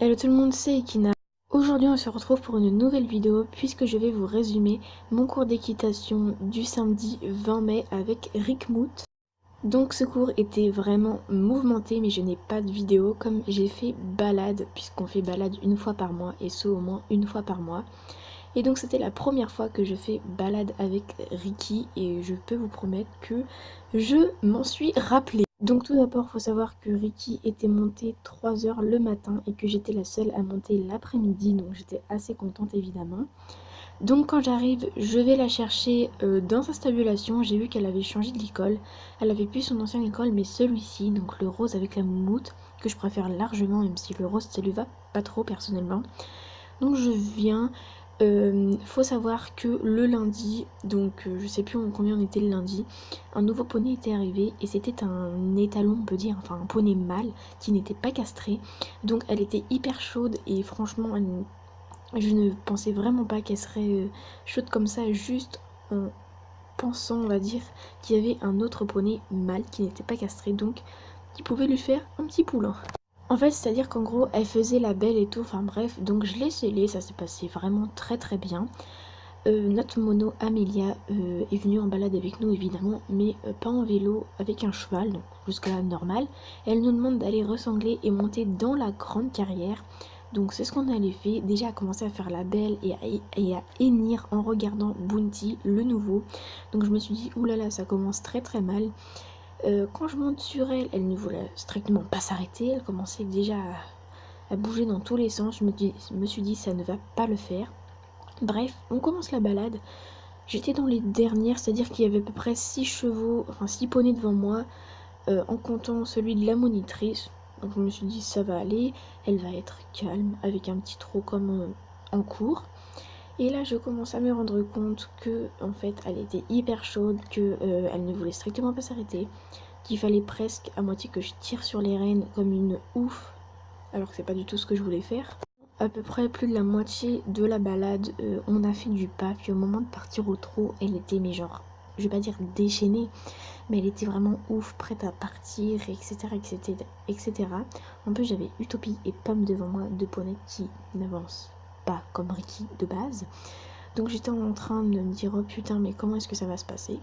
Hello tout le monde, c'est Ekina. Aujourd'hui on se retrouve pour une nouvelle vidéo puisque je vais vous résumer mon cours d'équitation du samedi 20 mai avec Rick Moot. Donc ce cours était vraiment mouvementé mais je n'ai pas de vidéo comme j'ai fait balade puisqu'on fait balade une fois par mois et ce au moins une fois par mois. Et donc c'était la première fois que je fais balade avec Ricky et je peux vous promettre que je m'en suis rappelée. Donc tout d'abord, il faut savoir que Ricky était monté 3 heures le matin et que j'étais la seule à monter l'après-midi, donc j'étais assez contente évidemment. Donc quand j'arrive, je vais la chercher dans sa stabulation. J'ai vu qu'elle avait changé de l'école. Elle avait plus son ancienne école, mais celui-ci, donc le rose avec la moumoute, que je préfère largement, même si le rose ça lui va pas trop personnellement. Donc je viens, faut savoir que le lundi, donc je sais plus en combien on était le lundi, un nouveau poney était arrivé et c'était un étalon on peut dire, enfin un poney mâle qui n'était pas castré. Donc elle était hyper chaude et franchement je ne pensais vraiment pas qu'elle serait chaude comme ça juste en pensant on va dire qu'il y avait un autre poney mâle qui n'était pas castré donc qui pouvait lui faire un petit poulain. En fait, c'est-à-dire qu'en gros, elle faisait la belle et tout, enfin bref, donc je l'ai scellée, ça s'est passé vraiment très bien. Notre mono Amélia est venue en balade avec nous évidemment, mais pas en vélo, avec un cheval, donc jusque-là normal. Elle nous demande d'aller ressangler et monter dans la grande carrière. Donc c'est ce qu'on allait faire, déjà à commencer à faire la belle et à hennir en regardant Bounty, le nouveau. Donc je me suis dit, oulala, ça commence très mal. Quand je monte sur elle, elle ne voulait strictement pas s'arrêter. Elle commençait déjà à bouger dans tous les sens. Je me suis dit, ça ne va pas le faire. Bref, on commence la balade. J'étais dans les dernières, c'est-à-dire qu'il y avait à peu près 6 chevaux, enfin 6 poneys devant moi, en comptant celui de la monitrice. Donc je me suis dit, ça va aller. Elle va être calme, avec un petit trot comme en cours. Et là, je commence à me rendre compte que, en fait, elle était hyper chaude, que elle ne voulait strictement pas s'arrêter, qu'il fallait presque à moitié que je tire sur les rênes comme une ouf, alors que c'est pas du tout ce que je voulais faire. À peu près plus de la moitié de la balade, on a fait du pas, puis au moment de partir au trot, elle était, mais genre, je vais pas dire déchaînée, mais elle était vraiment ouf, prête à partir, etc. En plus, j'avais Utopie et Pomme devant moi, deux poneys qui n'avancent pas comme Ricky de base. Donc j'étais en train de me dire, oh putain, mais comment est-ce que ça va se passer?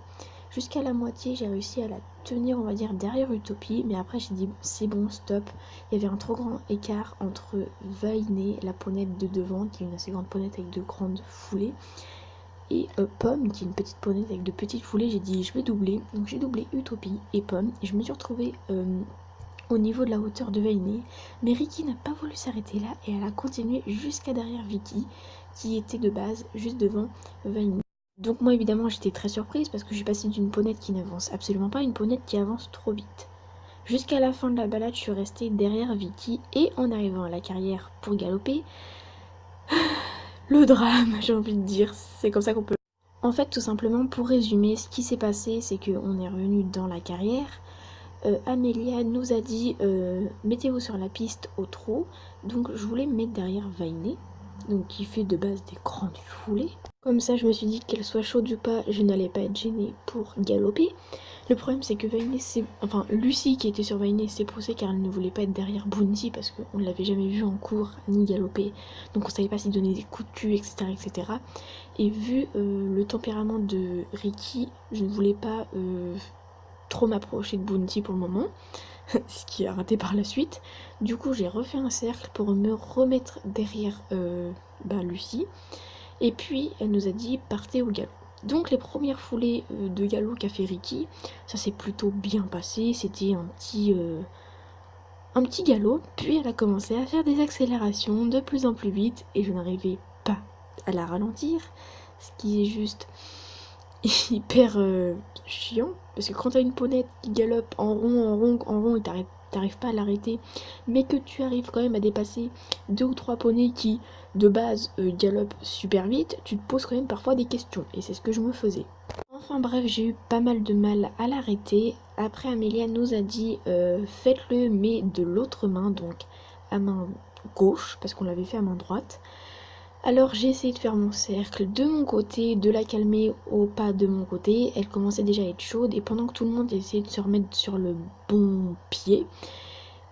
Jusqu'à la moitié, j'ai réussi à la tenir, on va dire, derrière Utopie, mais après j'ai dit, c'est bon, stop. Il y avait un trop grand écart entre Vainé, la ponette de devant, qui est une assez grande ponette avec de grandes foulées, et Pomme, qui est une petite ponette avec de petites foulées. J'ai dit, je vais doubler. Donc j'ai doublé Utopie et Pomme, et je me suis retrouvée au niveau de la hauteur de Vainé, mais Ricky n'a pas voulu s'arrêter là et elle a continué jusqu'à derrière Vicky qui était de base juste devant Vainé. Donc moi évidemment j'étais très surprise parce que je suis passée d'une ponette qui n'avance absolument pas à une ponette qui avance trop vite. Jusqu'à la fin de la balade je suis restée derrière Vicky et en arrivant à la carrière pour galoper, le drame j'ai envie de dire, c'est comme ça qu'on peut. En fait tout simplement pour résumer ce qui s'est passé c'est qu'on est revenu dans la carrière. Amélia nous a dit mettez-vous sur la piste au trot. Donc je voulais me mettre derrière Vainé, donc qui fait de base des grandes foulées. Comme ça je me suis dit qu'elle soit chaude ou pas, je n'allais pas être gênée pour galoper. Le problème c'est que Vainé, enfin Lucie qui était sur Vainé s'est poussée car elle ne voulait pas être derrière Bounty parce qu'on ne l'avait jamais vu en cours ni galoper. Donc on savait pas s'il donnait des coups de cul, etc. Et vu le tempérament de Ricky, je ne voulais pas trop m'approcher de Bounty pour le moment, ce qui a raté par la suite. Du coup j'ai refait un cercle pour me remettre derrière Lucie, et puis elle nous a dit partez au galop. Donc les premières foulées de galop qu'a fait Ricky, ça s'est plutôt bien passé, c'était un petit galop, puis elle a commencé à faire des accélérations de plus en plus vite et je n'arrivais pas à la ralentir, ce qui est juste hyper chiant parce que quand t'as une ponette qui galope en rond et t'arrives pas à l'arrêter mais que tu arrives quand même à dépasser 2 ou 3 poneys qui de base galopent super vite, tu te poses quand même parfois des questions et c'est ce que je me faisais. Enfin bref, j'ai eu pas mal de mal à l'arrêter. Après Amélia nous a dit faites-le mais de l'autre main, donc à main gauche parce qu'on l'avait fait à main droite. Alors j'ai essayé de faire mon cercle de mon côté, de la calmer au pas de mon côté. Elle commençait déjà à être chaude et pendant que tout le monde essayait de se remettre sur le bon pied,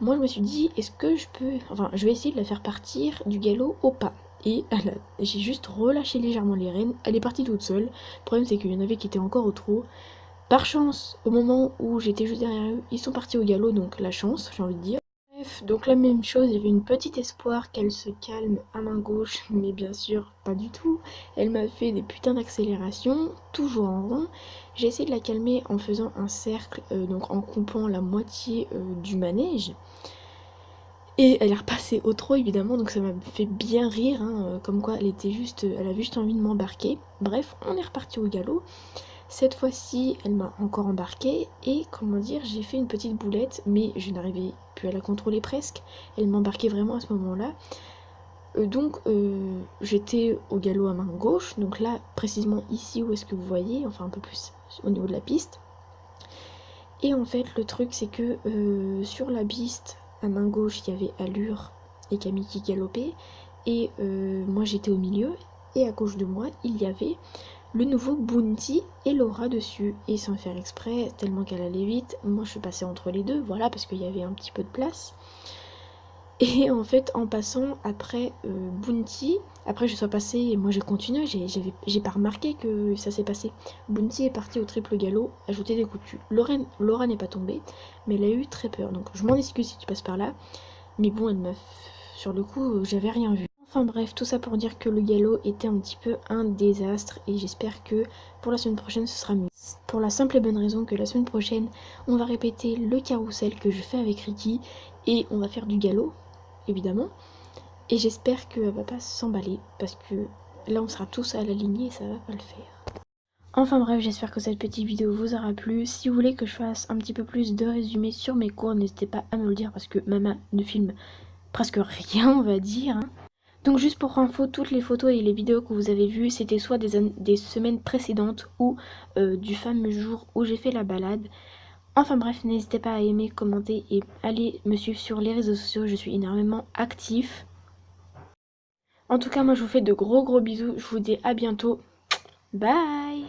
moi je me suis dit, est-ce que je peux... Enfin, je vais essayer de la faire partir du galop au pas. Et j'ai juste relâché légèrement les rênes, elle est partie toute seule. Le problème c'est qu'il y en avait qui étaient encore au trot. Par chance, au moment où j'étais juste derrière eux, ils sont partis au galop, donc la chance, j'ai envie de dire. Bref, donc la même chose, il y avait une petite espoir qu'elle se calme à main gauche, mais bien sûr, pas du tout. Elle m'a fait des putains d'accélérations, toujours en rond. J'ai essayé de la calmer en faisant un cercle, donc en coupant la moitié du manège. Et elle est repassée au trot évidemment, donc ça m'a fait bien rire, hein, comme quoi elle avait juste envie de m'embarquer. Bref, on est reparti au galop. Cette fois-ci, elle m'a encore embarquée et comment dire, j'ai fait une petite boulette, mais je n'arrivais plus à la contrôler presque. Elle m'embarquait vraiment à ce moment-là. Donc j'étais au galop à main gauche, donc là précisément ici où est-ce que vous voyez, enfin un peu plus au niveau de la piste. Et en fait le truc c'est que sur la piste à main gauche il y avait Allure et Camille qui galopaient et moi j'étais au milieu et à gauche de moi il y avait le nouveau Bounty et Laura dessus. Et sans faire exprès, tellement qu'elle allait vite, moi je suis passée entre les deux, voilà, parce qu'il y avait un petit peu de place. Et en fait, en passant après Bounty, après je sois passée et moi j'ai continué, j'ai pas remarqué que ça s'est passé. Bounty est parti au triple galop, ajouter des coups de cul. Laura n'est pas tombée, mais elle a eu très peur, donc je m'en excuse si tu passes par là. Mais bon, elle m'a... Sur le coup, j'avais rien vu. Enfin bref, tout ça pour dire que le galop était un petit peu un désastre et j'espère que pour la semaine prochaine ce sera mieux. Pour la simple et bonne raison que la semaine prochaine, on va répéter le carrousel que je fais avec Ricky et on va faire du galop, évidemment. Et j'espère qu'elle va pas s'emballer parce que là on sera tous à la lignée et ça va pas le faire. Enfin bref, j'espère que cette petite vidéo vous aura plu. Si vous voulez que je fasse un petit peu plus de résumé sur mes cours, n'hésitez pas à me le dire parce que maman ne filme presque rien, on va dire. Donc juste pour info, toutes les photos et les vidéos que vous avez vues, c'était soit des semaines précédentes ou du fameux jour où j'ai fait la balade. Enfin bref, n'hésitez pas à aimer, commenter et aller me suivre sur les réseaux sociaux, je suis énormément actif. En tout cas, moi je vous fais de gros bisous, je vous dis à bientôt. Bye!